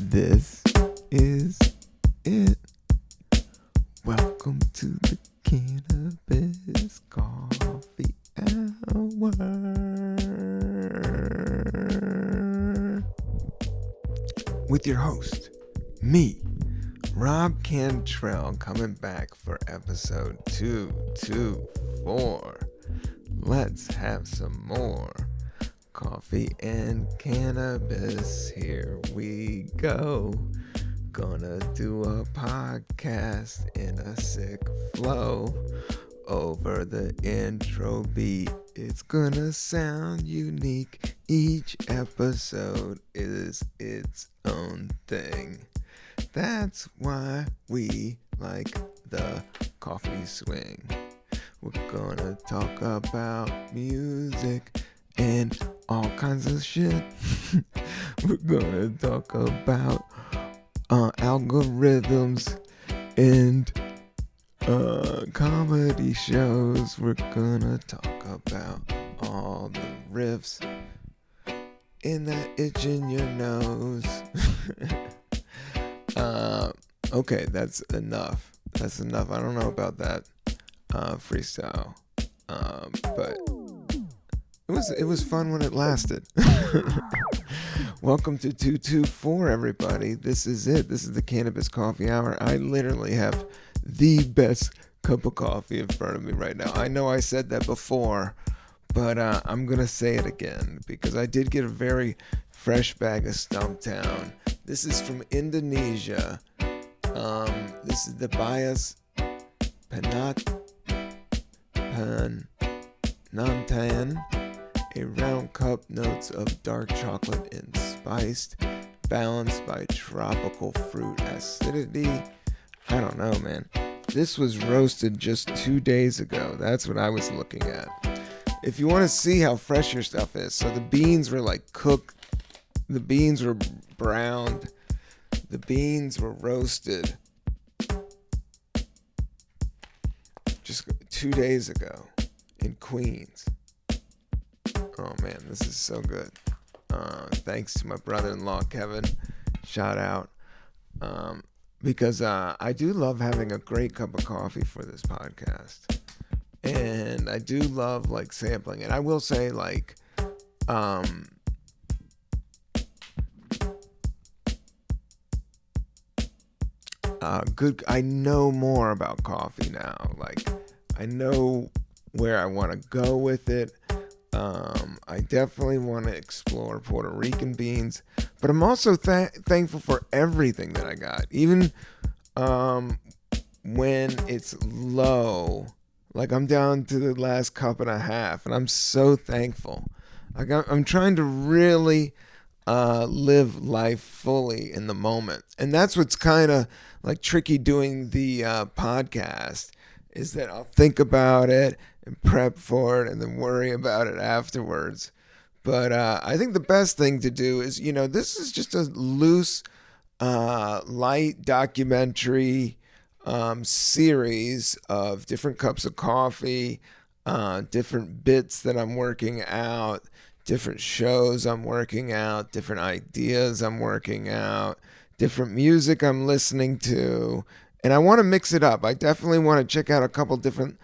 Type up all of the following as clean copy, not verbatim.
This is it. Welcome to the Cannabis Coffee Hour. With your host, me, Rob Cantrell, coming back for episode 224. Let's have some more coffee and cannabis. Here we go. Gonna do a podcast in a sick flow. Over the intro beat, it's gonna sound unique. Each episode is its own thing. That's why we like the coffee swing. We're gonna talk about music and all kinds of shit. We're gonna talk about algorithms and comedy shows. We're gonna talk about all the riffs in that itch in your nose. Okay, that's enough. I don't know about that freestyle, but it was fun when it lasted. Welcome to 224, everybody. This is it. This is the Cannabis Coffee Hour. I literally have the best cup of coffee in front of me right now. I know I said that before, but I'm going to say it again because I did get a very fresh bag of Stumptown. This is from Indonesia. This is the Bias Penantan. A round cup, notes of dark chocolate and spiced, balanced by tropical fruit acidity. I don't know, man. This was roasted just 2 days ago. That's what I was looking at. If you want to see how fresh your stuff is, so the beans were like cooked, the beans were browned, the beans were roasted just 2 days ago in Queens. Oh man, this is so good. Thanks to my brother-in-law, Kevin. Shout out. Because I do love having a great cup of coffee for this podcast. And I do love like sampling it. I will say like, I know more about coffee now. Like, I know where I want to go with it. I definitely want to explore Puerto Rican beans, but I'm also thankful for everything that I got. Even when it's low, like I'm down to the last cup and a half, and I'm so thankful. I'm trying to really live life fully in the moment, and that's what's kind of like tricky doing the podcast, is that I'll think about it and prep for it and then worry about it afterwards. But I think the best thing to do is, this is just a loose, light documentary series of different cups of coffee, different bits that I'm working out, different shows I'm working out, different ideas I'm working out, different music I'm listening to. And I want to mix it up. I definitely want to check out a couple different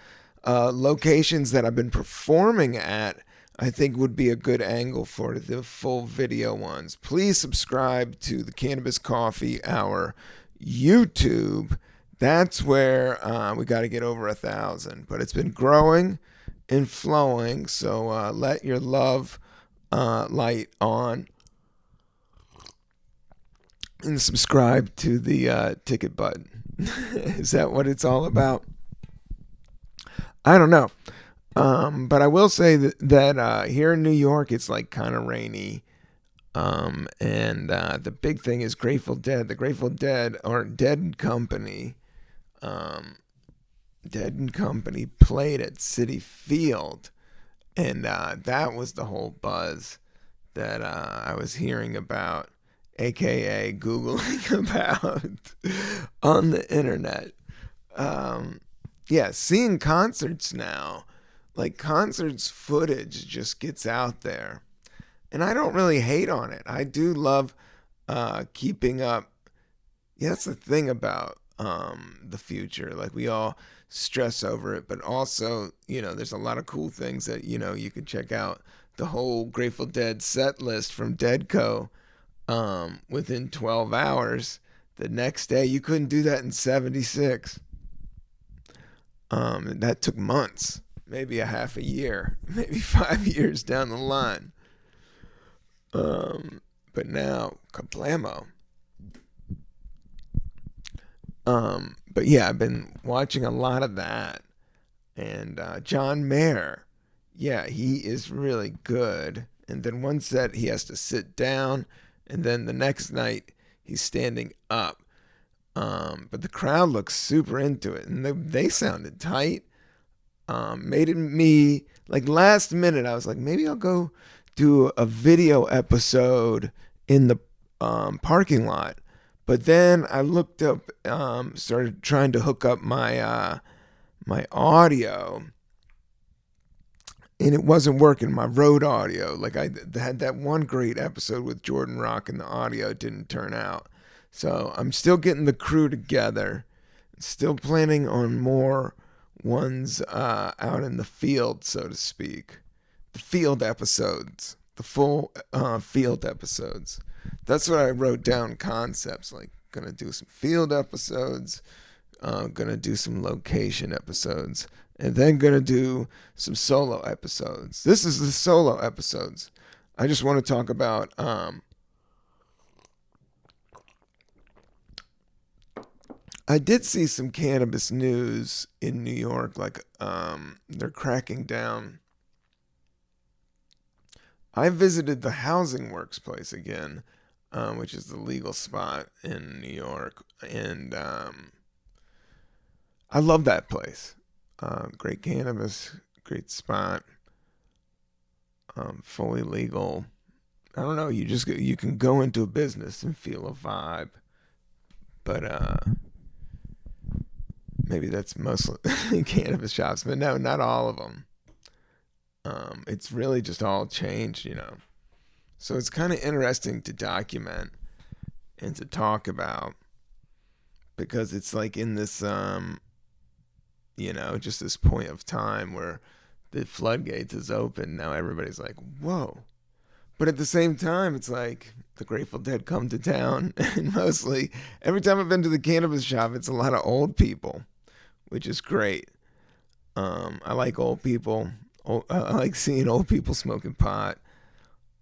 locations that I've been performing at. I think would be a good angle for the full video ones. Please subscribe to the Cannabis Coffee Hour YouTube. That's where we got to get over 1,000. But it's been growing and flowing. So let your love light on. And subscribe to the ticket button. Is that what it's all about? I don't know. But I will say that here in New York, it's like kind of rainy. And the big thing is Grateful Dead. The Grateful Dead, or Dead Company, played at Citi-Field. And that was the whole buzz that I was hearing about, aka Googling about on the internet. Seeing concerts now, like concerts footage just gets out there. And I don't really hate on it. I do love keeping up. Yeah, that's the thing about the future. Like we all stress over it, but also, there's a lot of cool things that, you can check out. The whole Grateful Dead set list from Deadco within 12 hours. The next day, you couldn't do that in 76. And that took months, maybe a half a year, maybe 5 years down the line. But now, kablamo. But yeah, I've been watching a lot of that. And John Mayer, yeah, he is really good. And then one set he has to sit down, and then the next night he's standing up. But the crowd looks super into it, and they sounded tight. Made it me like last minute. I was like, maybe I'll go do a video episode in the parking lot. But then I looked up, started trying to hook up my audio, and it wasn't working. My Rode audio, like I had that one great episode with Jordan Rock, and the audio didn't turn out. So I'm still getting the crew together, still planning on more ones out in the field, so to speak. The field episodes, the full field episodes. That's what I wrote down, concepts, like gonna do some field episodes, gonna do some location episodes, and then gonna do some solo episodes. This is the solo episodes. I just want to talk about I did see some cannabis news in New York, like they're cracking down. I visited the Housing Works place again, which is the legal spot in New York, and I love that place. Great cannabis, great spot, fully legal. I don't know. You can go into a business and feel a vibe, but maybe that's mostly cannabis shops, but no, not all of them. It's really just all changed, So it's kind of interesting to document and to talk about, because it's like in this, just this point of time where the floodgates is open. Now everybody's like, whoa. But at the same time, it's like the Grateful Dead come to town, and mostly every time I've been to the cannabis shop, it's a lot of old people, which is great. I like old people. I like seeing old people smoking pot.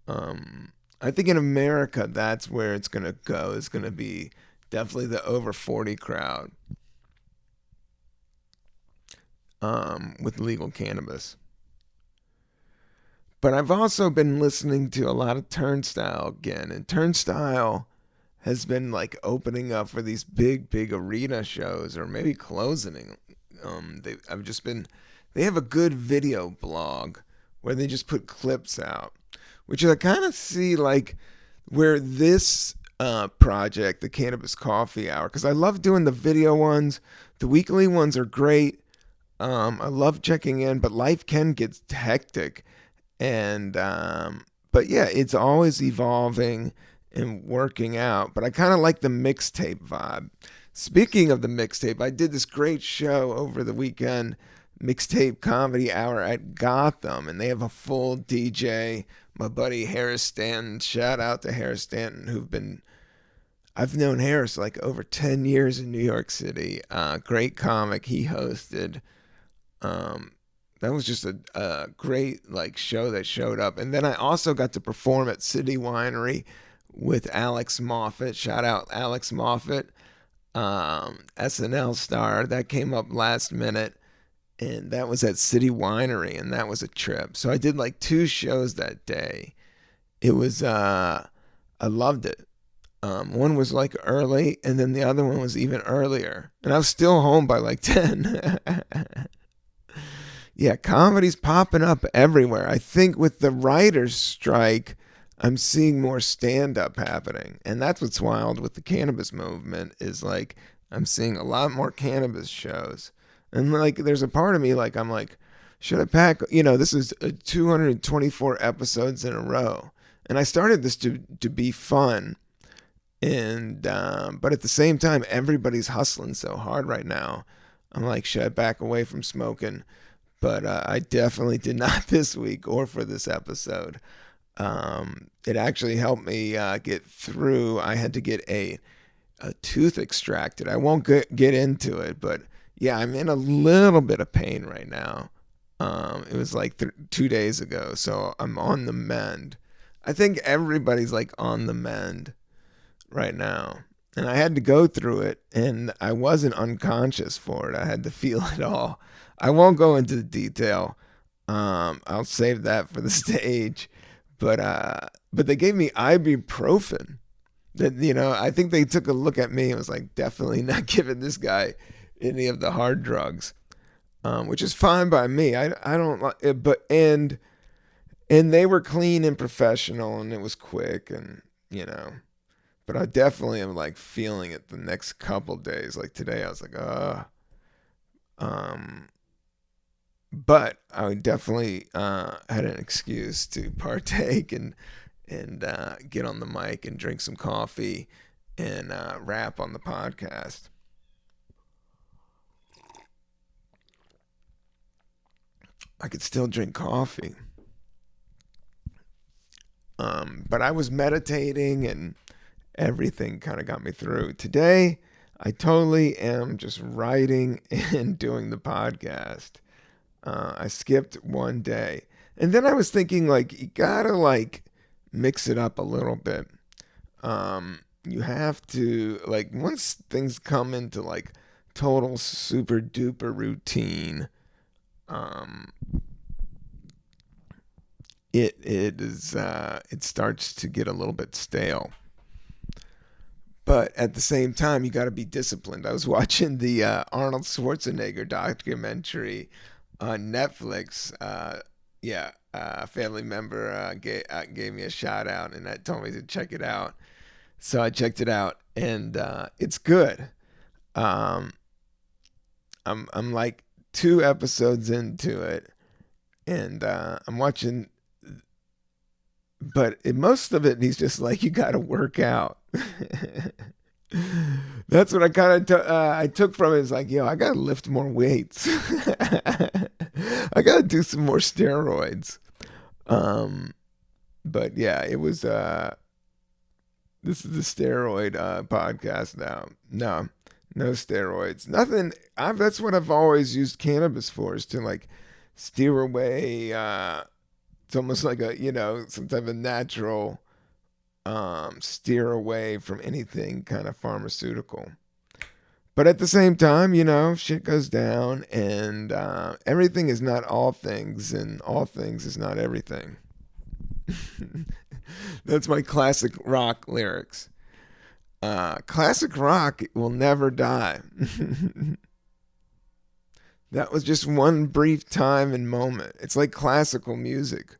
I think in America, that's where it's going to go. It's going to be definitely the over 40 crowd with legal cannabis. But I've also been listening to a lot of Turnstile again. And Turnstile has been like opening up for these big arena shows, or maybe closing. They have a good video blog where they just put clips out, which I kind of see like where this project, the Cannabis Coffee Hour, because I love doing the video ones. The weekly ones are great. I love checking in, but life can get hectic. And, but yeah, it's always evolving and working out. But I kind of like the mixtape vibe. Speaking of the mixtape, I did this great show over the weekend, Mixtape Comedy Hour at Gotham, and they have a full DJ. My buddy Harris Stanton, shout out to Harris Stanton, I've known Harris like over 10 years in New York City. Great comic. He hosted. That was just a great like show that showed up. And then I also got to perform at City Winery with Alex Moffat. Shout out Alex Moffat. SNL star that came up last minute, and that was at City Winery, and that was a trip. So I did like 2 shows that day. It was I loved it. One was like early, and then the other one was even earlier, and I was still home by like 10. Yeah, comedy's popping up everywhere. I think with the writers' strike, I'm seeing more stand-up happening. And that's what's wild with the cannabis movement, is like I'm seeing a lot more cannabis shows. And like there's a part of me like I'm like, should I pack, this is 224 episodes in a row. And I started this to be fun. And but at the same time, everybody's hustling so hard right now. I'm like, should I back away from smoking? But I definitely did not this week or for this episode. It actually helped me get through. I had to get a tooth extracted. I won't get into it, but yeah, I'm in a little bit of pain right now. It was like 2 days ago, so I'm on the mend. I think everybody's like on the mend right now. And I had to go through it, and I wasn't unconscious for it. I had to feel it all. I won't go into the detail. I'll save that for the stage. But they gave me ibuprofen. That, I think they took a look at me and was like, definitely not giving this guy any of the hard drugs, which is fine by me. I don't like it, and they were clean and professional, and it was quick, and but I definitely am like feeling it the next couple days. Like today, I was like, um, but I definitely had an excuse to partake and get on the mic and drink some coffee and rap on the podcast. I could still drink coffee, but I was meditating and everything kind of got me through. Today, I totally am just writing and doing the podcast. I skipped one day. And then I was thinking, like, you gotta, like, mix it up a little bit. You have to, like, once things come into, like, total super duper routine, um, it starts to get a little bit stale. But at the same time, you got to be disciplined. I was watching the Arnold Schwarzenegger documentary on Netflix. A family member gave me a shout out and that told me to check it out. So I checked it out, and it's good. Um, I'm like 2 episodes into it, and I'm watching. But most of it, he's just like, you got to work out. That's what I kind of I took from it. It's like, I got to lift more weights. I got to do some more steroids. Um, but yeah, it was. This is the steroid podcast now. No steroids. Nothing. That's what I've always used cannabis for, is to like steer away. It's almost like some type of natural steer away from anything kind of pharmaceutical. But at the same time, shit goes down, and everything is not all things, and all things is not everything. That's my classic rock lyrics. Classic rock will never die. That was just one brief time and moment. It's like classical music.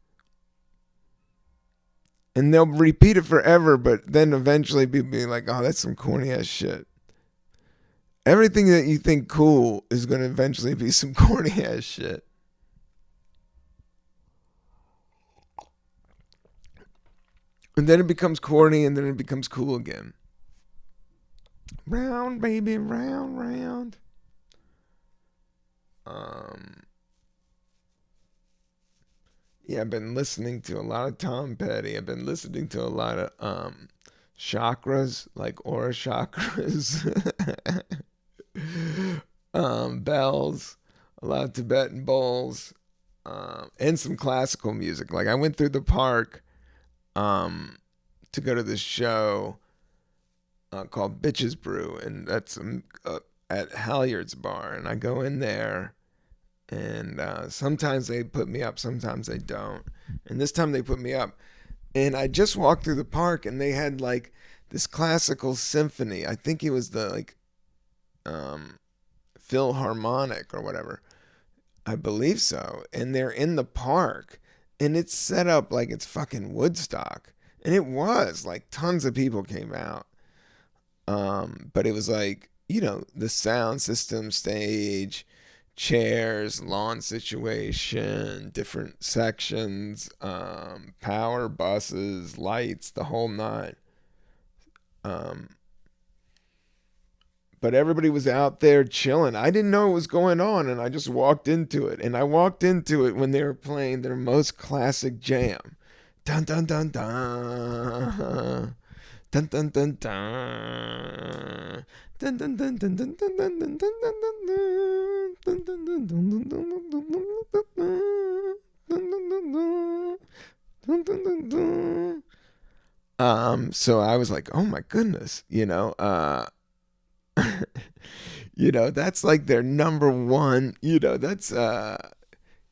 And they'll repeat it forever, but then eventually people be like, oh, that's some corny ass shit. Everything that you think cool is going to eventually be some corny ass shit. And then it becomes corny, and then it becomes cool again. Round, baby, round, round. Yeah, I've been listening to a lot of Tom Petty. I've been listening to a lot of chakras, like aura chakras, bells, a lot of Tibetan bowls, and some classical music. Like I went through the park to go to this show called Bitches Brew, and that's at Halyard's Bar, and I go in there, and sometimes they put me up, sometimes they don't, and this time they put me up, and I just walked through the park, and they had like this classical symphony. I think it was the like Philharmonic or whatever. I believe so, and they're in the park, and it's set up like it's fucking Woodstock, and it was like tons of people came out. But it was like, the sound system, stage, chairs, lawn situation, different sections, power buses, lights, the whole nine. Um, but everybody was out there chilling. I didn't know what was going on, and I just walked into it. And I walked into it when they were playing their most classic jam. Dun dun dun dun. Dun dun dun dun. Dun dun dun dun dun dun dun dun dun dun dun dun dun dun dun dun. So I was like, oh my goodness, that's like their number one, that's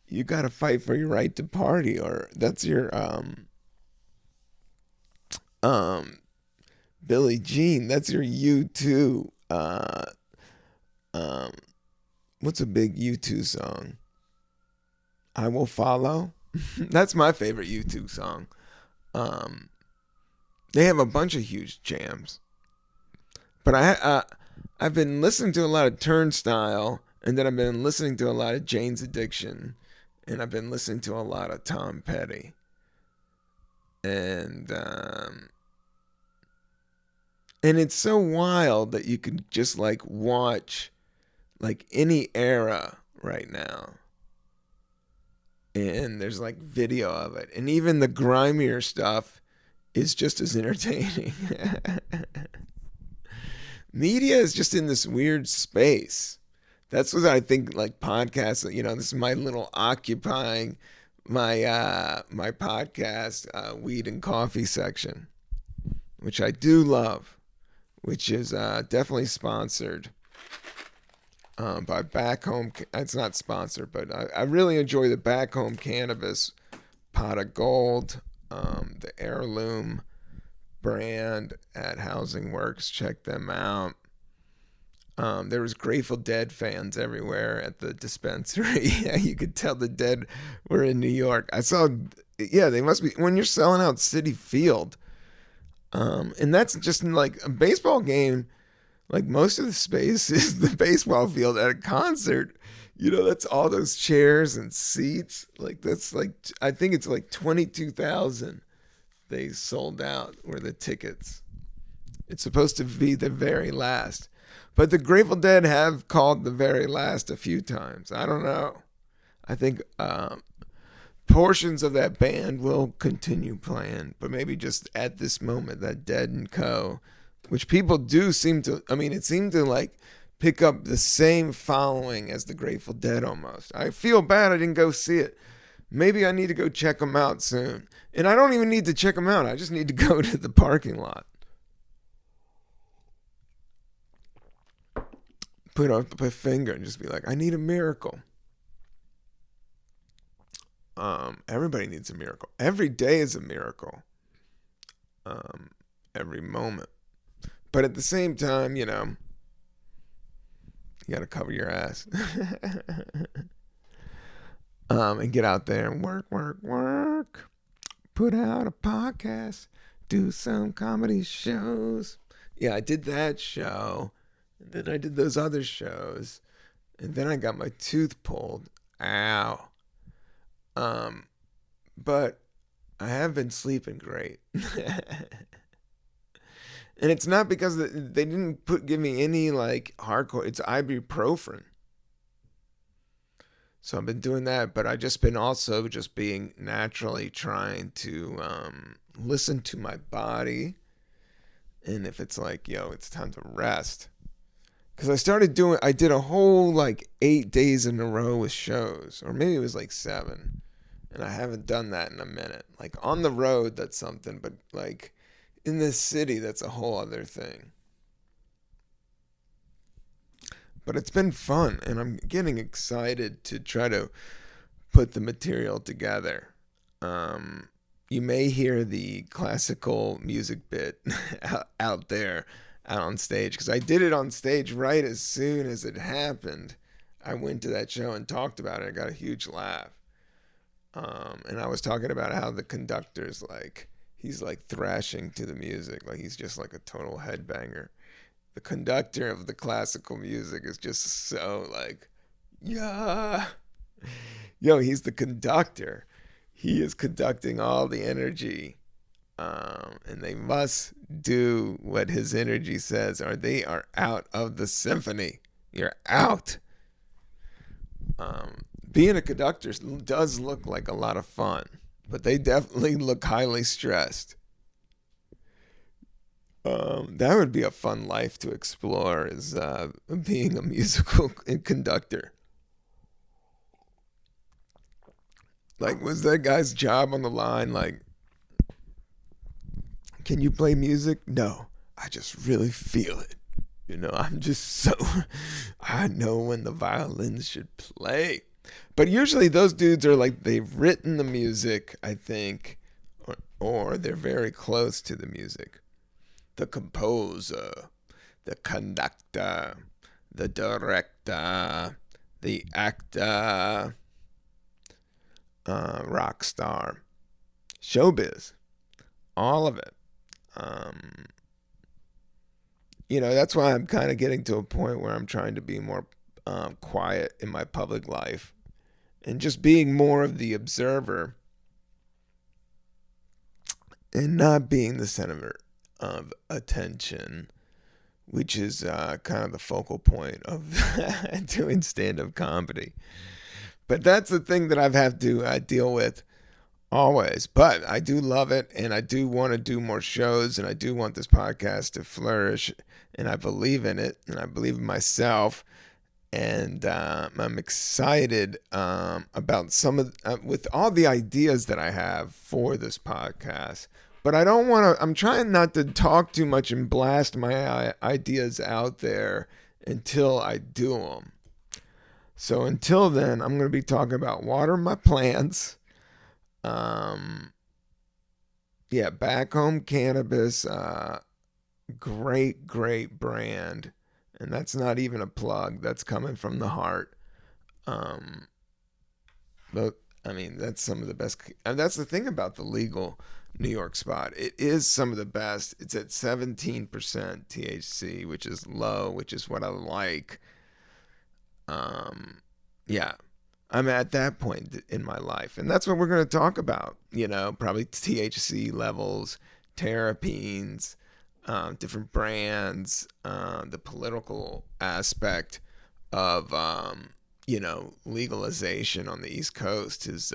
you gotta fight for your right to party, or that's your um Billie Jean, that's your U2. Um what's a big U2 song? I Will Follow. That's my favorite U2 song. Um they have a bunch of huge jams. But I've been listening to a lot of Turnstile, and then I've been listening to a lot of Jane's Addiction, and I've been listening to a lot of Tom Petty, and it's so wild that you can just like watch like any era right now, and there's like video of it, and even the grimier stuff is just as entertaining. Media is just in this weird space. That's what I think. Like podcasts, this is my little occupying my podcast weed and coffee section, which I do love, which is definitely sponsored by Back Home. It's not sponsored, but I really enjoy the Back Home Cannabis Pot of Gold, the Heirloom brand at Housing Works. Check them out. There was Grateful Dead fans everywhere at the dispensary. Yeah, you could tell the Dead were in New York. I saw, yeah, they must be when you're selling out Citi-Field. And that's just like a baseball game. Like most of the space is the baseball field at a concert. That's all those chairs and seats. Like that's like I think it's like 22,000. They sold out were the tickets. It's supposed to be the very last. But the Grateful Dead have called the very last a few times. I don't know. I think portions of that band will continue playing, but maybe just at this moment, that Dead and Co., which people do seem to, it seemed to like pick up the same following as the Grateful Dead almost. I feel bad I didn't go see it. Maybe I need to go check them out soon. And I don't even need to check them out. I just need to go to the parking lot. Put up a finger and just be like, I need a miracle. Everybody needs a miracle. Every day is a miracle. Every moment. But at the same time, you got to cover your ass. And get out there and work. Put out a podcast. Do some comedy shows. Yeah, I did that show. And then I did those other shows. And then I got my tooth pulled. Ow. But I have been sleeping great. And it's not because they didn't give me any like hardcore. It's ibuprofen. So I've been doing that, but I've just been also just being naturally trying to listen to my body. And if it's like, it's time to rest. Because I did a whole like 8 days in a row with shows. Or maybe it was like 7. And I haven't done that in a minute. Like on the road, that's something. But like in this city, that's a whole other thing. But it's been fun, and I'm getting excited to try to put the material together. You may hear the classical music bit out there, out on stage, because I did it on stage right as soon as it happened. I went to that show and talked about it. I got a huge laugh. And I was talking about how the conductor's like, he's like thrashing to the music, like he's just like a total headbanger. The conductor of the classical music is just so like, yeah. He's the conductor. He is conducting all the energy and they must do what his energy says, or they are out of the symphony. You're out. Being a conductor does look like a lot of fun, but they definitely look highly stressed. That would be a fun life to explore, is being a musical conductor. Like, was that guy's job on the line? Like, can you play music? No, I just really feel it. I'm just so, I know when the violins should play. But usually those dudes are like, they've written the music, I think, or they're very close to the music. The composer, the conductor, the director, the actor, rock star, showbiz, all of it. That's why I'm kind of getting to a point where I'm trying to be more quiet in my public life and just being more of the observer and not being the center of attention, which is kind of the focal point of doing stand-up comedy. But that's the thing that I've had to deal with always. But I do love it, and I do want to do more shows, and I do want this podcast to flourish, and I believe in it, and I believe in myself, and I'm excited about some of with all the ideas that I have for this podcast. But I don't want to. I'm trying not to talk too much and blast my ideas out there until I do them. So until then, I'm going to be talking about water my plants. Back home cannabis. Great brand. And that's not even a plug. That's coming from the heart. But that's some of the best. And that's the thing about the legal New York spot. It is some of the best. It's at 17% THC, which is low, which is what I like. Yeah, I'm at that point in my life. And that's what we're going to talk about. Probably THC levels, terpenes, different brands, the political aspect of, legalization on the East Coast is,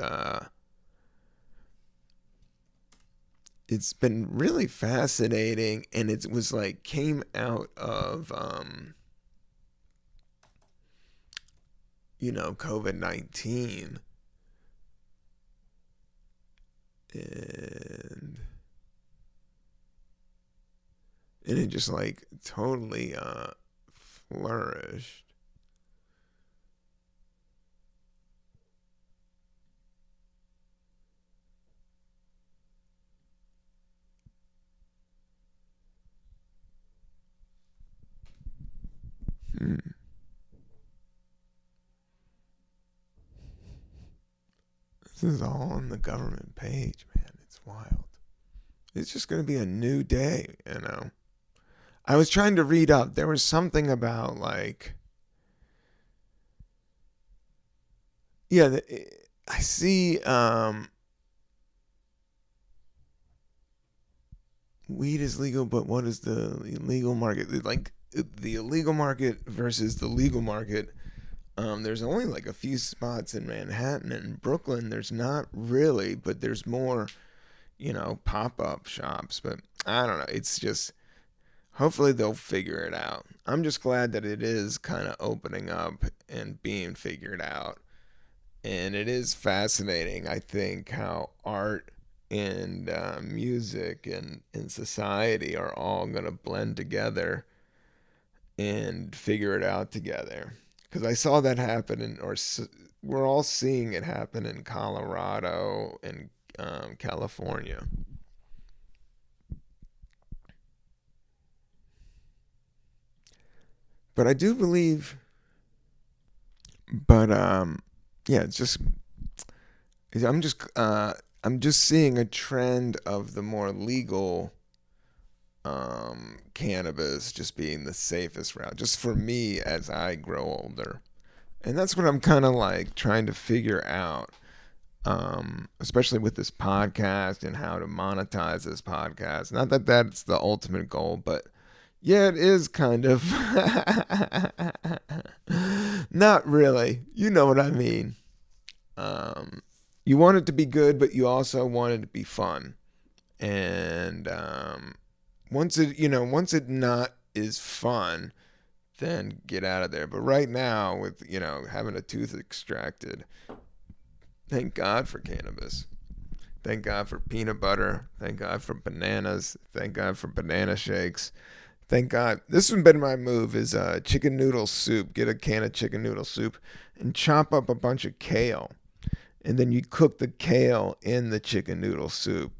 it's been really fascinating. And it was like, came out of, COVID-19. And it just like totally flourished. This is all on the government page, man. It's wild. It's just going to be a new day, I was trying to read up. There was something about like, I see weed is legal, but what is the illegal market? Like the illegal market versus the legal market. There's only like a few spots in Manhattan and Brooklyn. There's not really, but there's more, pop-up shops. But I don't know. It's just, hopefully they'll figure it out. I'm just glad that it is kind of opening up and being figured out. And it is fascinating, I think, how art and music and society are all going to blend together and figure it out together. Because I saw that happen, we're all seeing it happen in Colorado and California. But I do believe, it's just, I'm just seeing a trend of the more legal cannabis just being the safest route, just for me as I grow older. And that's what I'm kind of like trying to figure out. especially with this podcast and how to monetize this podcast. Not that that's the ultimate goal, but yeah, it is kind of. Not really. You know what I mean. You want it to be good, but you also want it to be fun. And once it not is fun, then get out of there. But right now, with having a tooth extracted, thank God for cannabis. Thank God for peanut butter. Thank God for bananas. Thank God for banana shakes. Thank God. This has been my move is chicken noodle soup. Get a can of chicken noodle soup and chop up a bunch of kale. And then you cook the kale in the chicken noodle soup.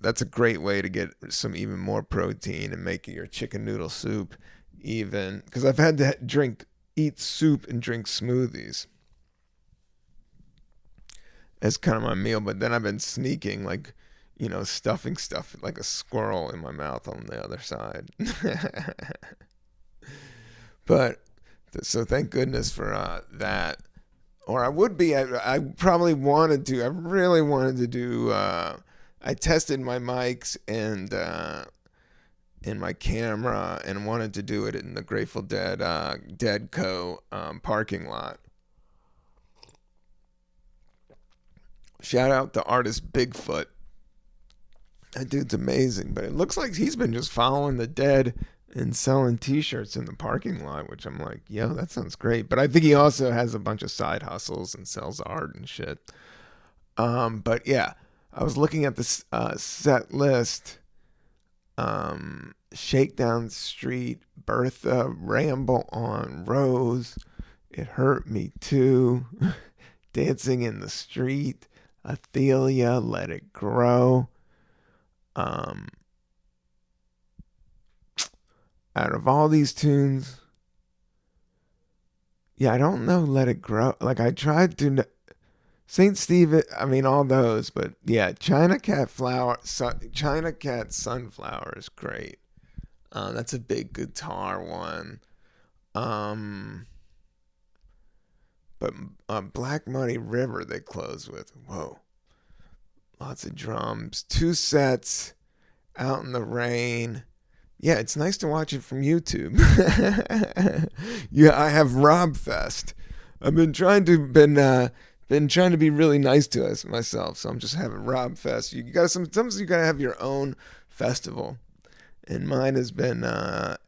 That's a great way to get some even more protein and make your chicken noodle soup even. Because I've had to eat soup and drink smoothies as kind of my meal. But then I've been sneaking, like, stuffing stuff like a squirrel in my mouth on the other side. But so thank goodness for that. Or I would be. I probably wanted to. I really wanted to do. I tested my mics and my camera and wanted to do it in the Grateful Dead Deadco parking lot. Shout out to artist Bigfoot. That dude's amazing, but it looks like he's been just following the Dead and selling t-shirts in the parking lot, which I'm like, yo, that sounds great. But I think he also has a bunch of side hustles and sells art and shit. But yeah, I was looking at this set list. Shakedown Street, Bertha, Ramble on Rose, It Hurt Me Too, Dancing in the Street, Athelia, Let It Grow. Out of all these tunes, yeah, I don't know Let It Grow. Like, I tried to St. Stephen, I mean, all those, but yeah, China Cat Sunflower is great. That's a big guitar one. But Black Muddy River they close with. Whoa. Lots of drums. 2 sets. Out in the Rain. Yeah, it's nice to watch it from YouTube. Yeah, I have Rob Fest. I've been trying to be really nice to us myself, so I'm just having Rob Fest. Sometimes you gotta have your own festival, and mine has been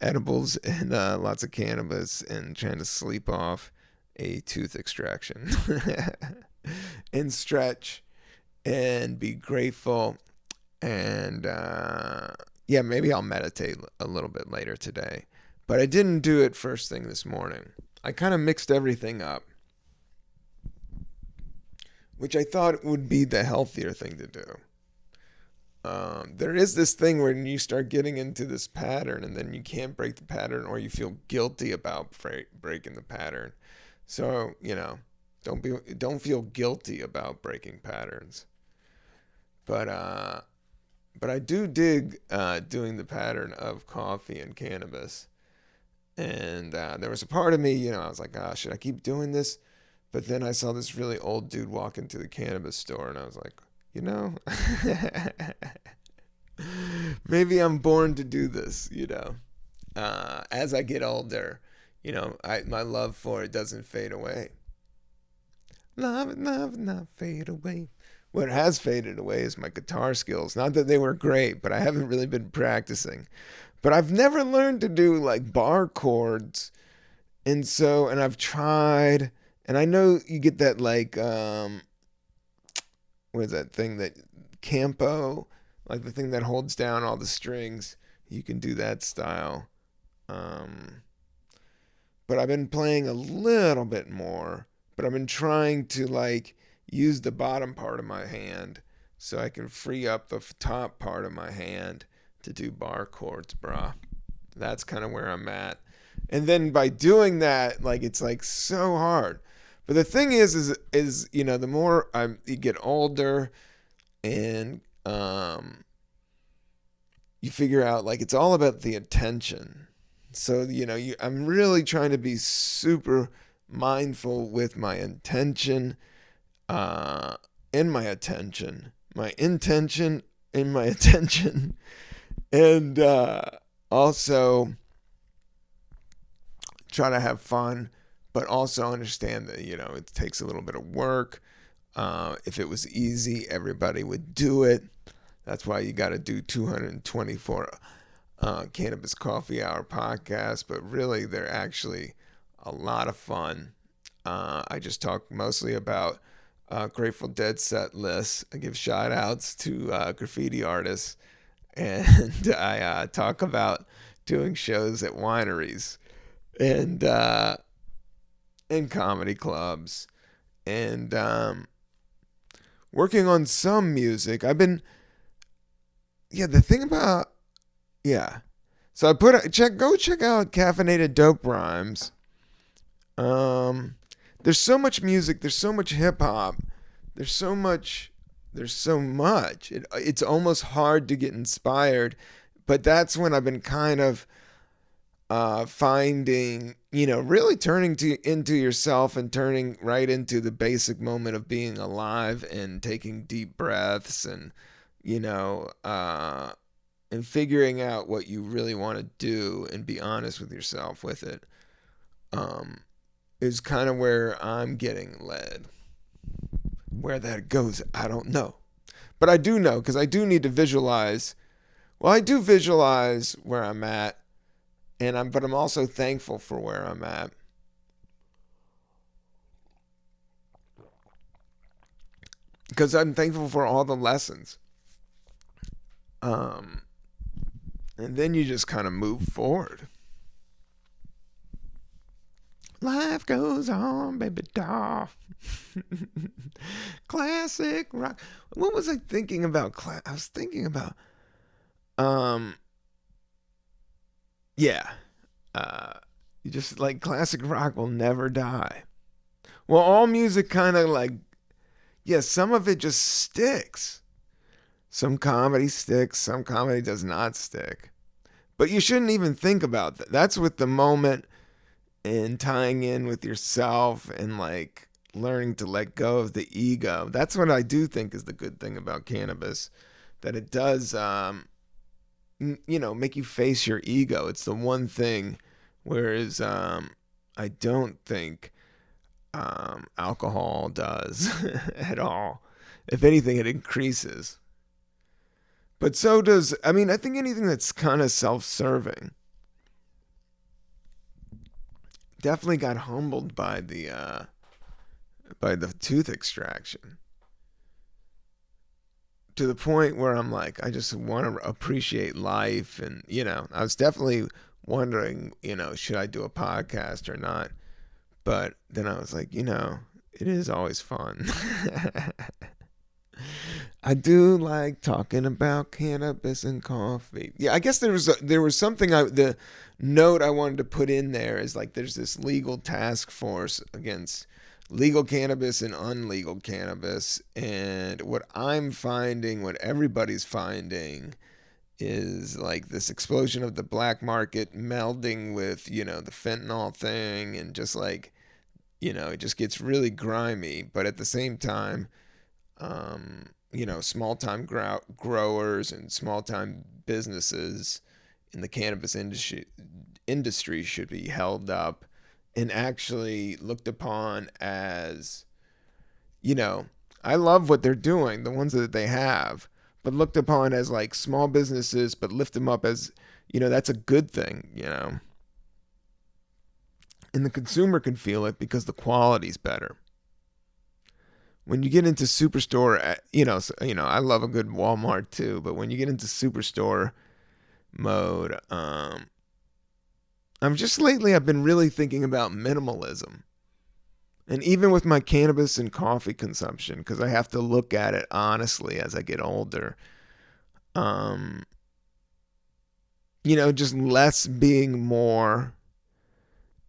edibles and lots of cannabis and trying to sleep off a tooth extraction and stretch and be grateful and yeah, maybe I'll meditate a little bit later today. But I didn't do it first thing this morning. I kind of mixed everything up, which I thought would be the healthier thing to do. There is this thing when you start getting into this pattern and then you can't break the pattern or you feel guilty about breaking the pattern. So, don't feel guilty about breaking patterns. But I do dig doing the pattern of coffee and cannabis. And there was a part of me, I was like, should I keep doing this? But then I saw this really old dude walk into the cannabis store, and I was like, maybe I'm born to do this, As I get older, my love for it doesn't fade away. Love, not fade away. What has faded away is my guitar skills. Not that they were great, but I haven't really been practicing. But I've never learned to do like bar chords. And I've tried, and I know you get that like, what is that thing that campo, like the thing that holds down all the strings. You can do that style. But I've been playing a little bit more, but I've been trying to like use the bottom part of my hand so I can free up the top part of my hand to do bar chords, brah. That's kind of where I'm at. And then by doing that, like, it's like so hard. But the thing is the more you get older and you figure out like it's all about the attention. So, I'm really trying to be super mindful with my intention uh, in my attention, my intention in my attention, and also try to have fun, but also understand that, it takes a little bit of work. If it was easy, everybody would do it. That's why you got to do 224 Cannabis Coffee Hour podcasts, but really they're actually a lot of fun. I just talk mostly about Grateful Dead set lists. I give shout outs to graffiti artists, and I talk about doing shows at wineries and in comedy clubs, and working on some music. The thing about, yeah. So go check out Caffeinated Dope Rhymes. Um, there's so much music. There's so much hip hop. There's so much. There's so much. It's almost hard to get inspired, but that's when I've been kind of finding, really turning into yourself and turning right into the basic moment of being alive and taking deep breaths and, you know, uh, and figuring out what you really want to do and be honest with yourself with it, um, is kind of where I'm getting led. Where that goes, I don't know. But I do know because I do need to visualize. Well, I do visualize where I'm at, but I'm also thankful for where I'm at. Because I'm thankful for all the lessons. Um, and then you just kind of move forward. Life goes on, baby doll. Classic rock. What was I thinking about? I was thinking about, um, yeah, uh, you just like classic rock will never die. Well, all music kind of like, yeah, some of it just sticks. Some comedy sticks, some comedy does not stick. But you shouldn't even think about that. That's with the moment and tying in with yourself and like learning to let go of the ego. That's what I do think is the good thing about cannabis, that it does, make you face your ego. It's the one thing, whereas I don't think alcohol does at all. If anything, it increases. But so does, I think anything that's kind of self serving. Definitely got humbled by the tooth extraction to the point where I'm like, I just want to appreciate life. And, I was definitely wondering, should I do a podcast or not? But then I was like, it is always fun. I do like talking about cannabis and coffee. Yeah, I guess there was something the note I wanted to put in there is like there's this legal task force against legal cannabis and unlegal cannabis, and what I'm finding, what everybody's finding, is like this explosion of the black market melding with the fentanyl thing, and just like it just gets really grimy, but at the same time, small time growers and small time businesses in the cannabis industry should be held up and actually looked upon as, you know, I love what they're doing, the ones that they have, but looked upon as like small businesses, but lift them up as, that's a good thing. And the consumer can feel it because the quality's better. When you get into superstore, I love a good Walmart too, but when you get into superstore mode, I've been really thinking about minimalism. And even with my cannabis and coffee consumption, because I have to look at it honestly as I get older, um, just less being more.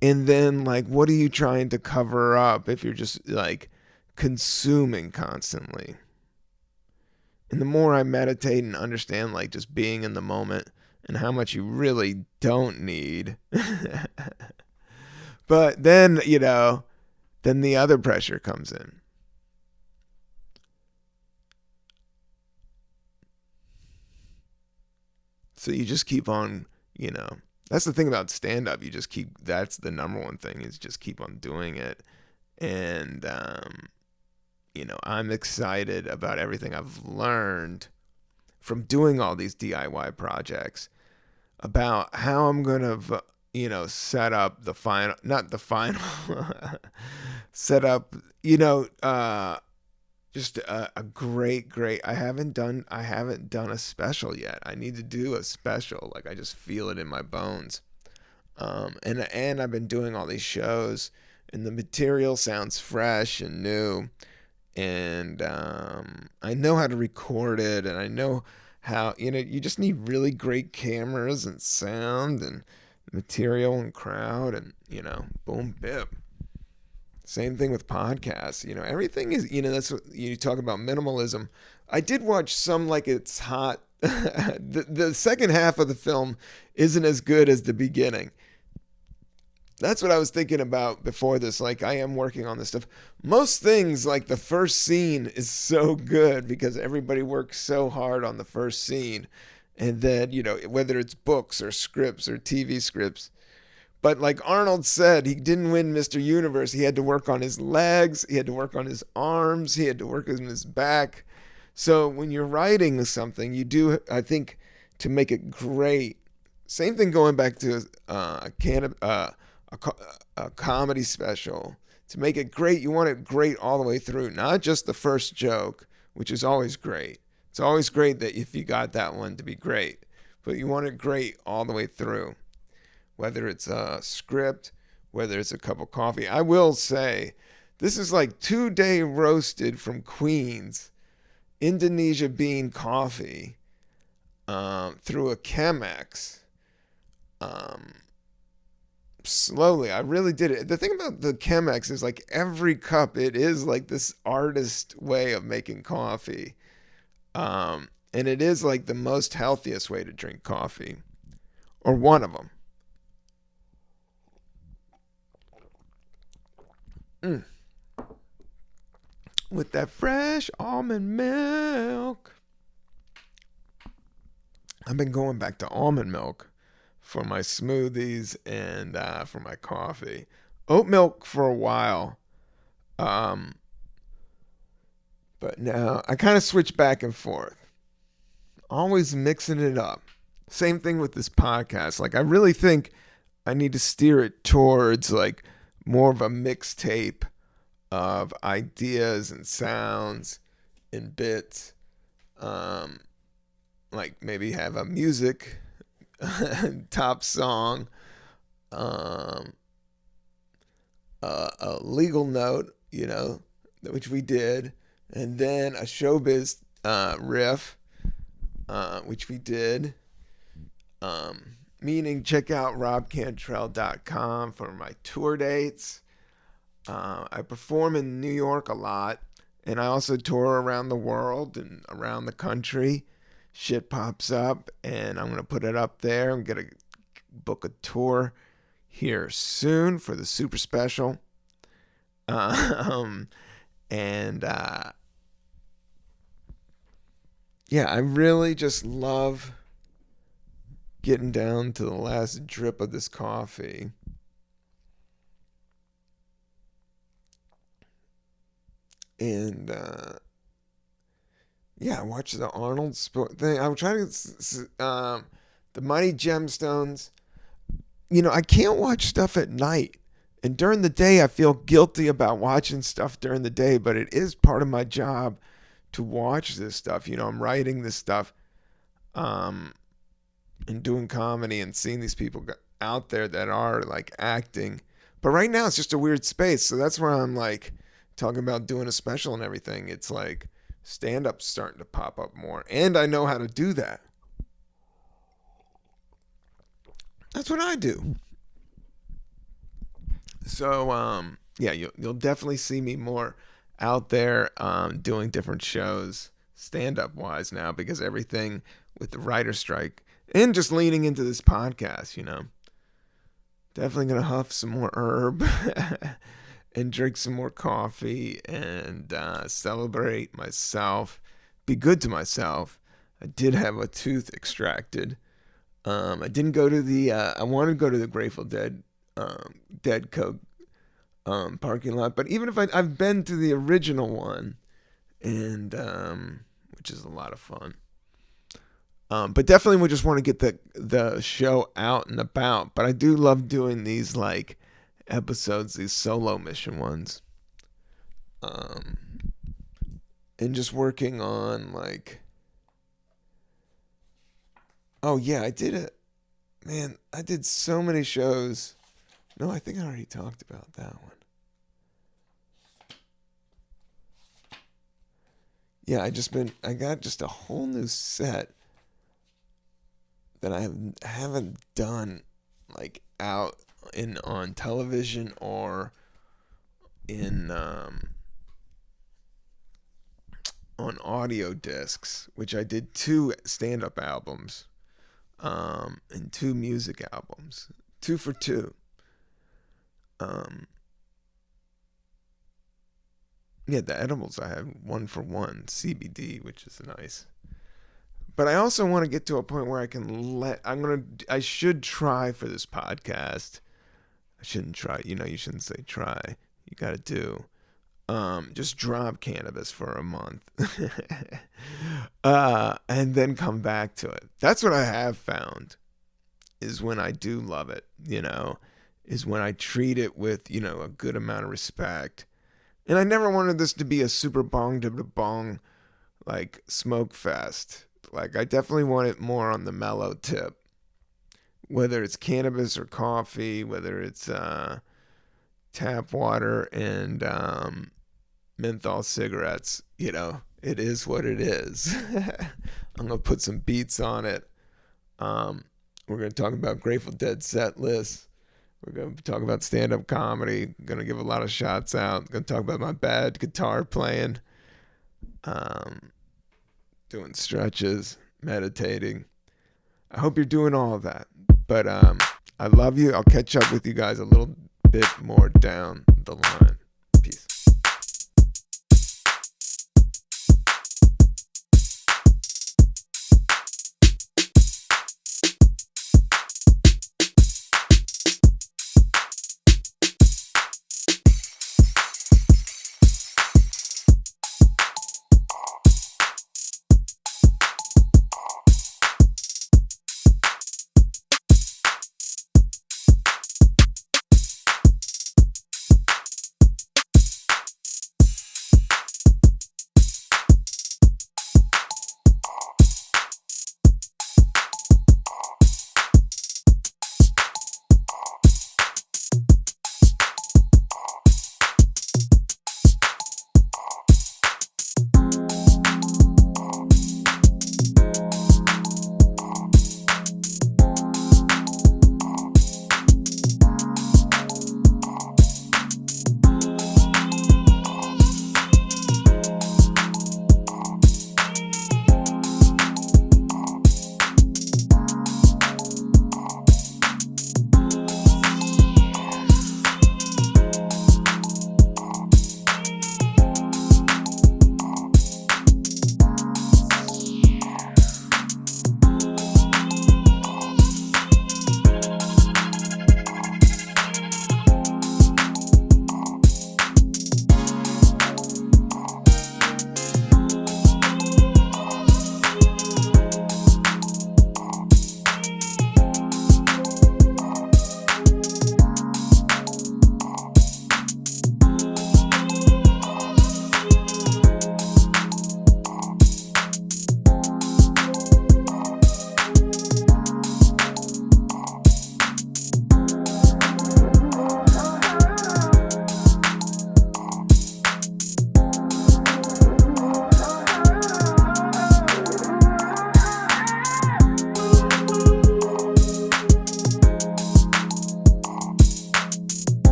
And then, like, what are you trying to cover up if you're just like consuming constantly? And the more I meditate and understand, like, just being in the moment and how much you really don't need. But then, then the other pressure comes in. So you just keep on, you know, that's the thing about stand up. You just keep, that's the number one thing, is just keep on doing it. And, you know, I'm excited about everything I've learned from doing all these DIY projects, about how I'm going to, you know, set up the final, not the final, set up, you know, just a great. I haven't done a special yet. I need to do a special. Like, I just feel it in my bones. And I've been doing all these shows, and the material sounds fresh and new, and I know how to record it, and I know how, you know, you just need really great cameras and sound and material and crowd, and, you know, boom bip. Same thing with podcasts. You know, everything is, you know, that's what you talk about, minimalism. I did watch some, like, It's Hot. The second half of the film isn't as good as the beginning. That's what I was thinking about before this. Like, I am working on this stuff. Most things, like the first scene, is so good because everybody works so hard on the first scene. And then, you know, whether it's books or scripts or TV scripts. But like Arnold said, he didn't win Mr. Universe. He had to work on his legs, he had to work on his arms, he had to work on his back. So when you're writing something, you do, I think, to make it great. Same thing going back to a comedy special. To make it great, you want it great all the way through, not just the first joke, which is always great. It's always great that if you got that one to be great, but you want it great all the way through. Whether it's a script, whether it's a cup of coffee. I will say, this is like 2-day roasted from Queens, Indonesia bean coffee, through a Chemex. Slowly, I really did it. The thing about the Chemex is, like, every cup, it is like this artist way of making coffee. And it is like the most healthiest way to drink coffee, or one of them. Mm. With that fresh almond milk. I've been going back to almond milk for my smoothies and for my coffee. Oat milk for a while. Um, but now I kind of switch back and forth. Always mixing it up. Same thing with this podcast. Like, I really think I need to steer it towards, like, more of a mixtape of ideas and sounds and bits. Like, maybe have a music top song, um, a legal note, you know, which we did, and then a showbiz riff, which we did. Meaning, check out robcantrell.com for my tour dates. I perform in New York a lot, and I also tour around the world and around the country. Shit pops up, and I'm going to put it up there. I'm going to book a tour here soon for the super special. And yeah, I really just love getting down to the last drip of this coffee. And yeah, I watched the Arnold thing. I'm trying to the Mighty Gemstones. You know, I can't watch stuff at night. And during the day, I feel guilty about watching stuff during the day, but it is part of my job to watch this stuff. You know, I'm writing this stuff, and doing comedy and seeing these people out there that are, like, acting. But right now, it's just a weird space. So that's where I'm, like, talking about doing a special and everything. It's like stand-up's starting to pop up more. And I know how to do that. That's what I do. So, yeah, you'll definitely see me more out there, doing different shows stand-up wise now, because everything with the writer strike and just leaning into this podcast, you know. Definitely going to huff some more herb and drink some more coffee and celebrate myself. Be good to myself. I did have a tooth extracted I didn't go to the. I wanted to go to the Grateful Dead, Dead Coke parking lot, but even if I've been to the original one, and which is a lot of fun. But definitely we just want to get the show out and about. But I do love doing these like episodes, these solo mission ones, um, and just working on like. Oh yeah, I did it. Man, I did so many shows. No, I think I already talked about that one. Yeah, I got just a whole new set that haven't done like out in on television or in on audio discs, which I did 2 stand-up albums, and 2 music albums, 2 for 2. Um, yeah, the edibles I have 1 for 1 CBD, which is nice. But I also want to get to a point where I should try for this podcast. I shouldn't try. You shouldn't say try. You got to do. Just drop cannabis for a month, and then come back to it. That's what I have found is when I do love it. Is when I treat it with a good amount of respect. And I never wanted this to be a super bong to bong like smoke fest. Like I definitely want it more on the mellow tip. Whether it's cannabis or coffee, whether it's tap water and menthol cigarettes, it is what it is. I'm gonna put some beats on it. We're gonna talk about Grateful Dead set lists. We're gonna talk about stand-up comedy. Gonna give a lot of shots out. Gonna talk about my bad guitar playing. Doing stretches, meditating. I hope you're doing all of that. But I love you. I'll catch up with you guys a little bit more down the line. Peace.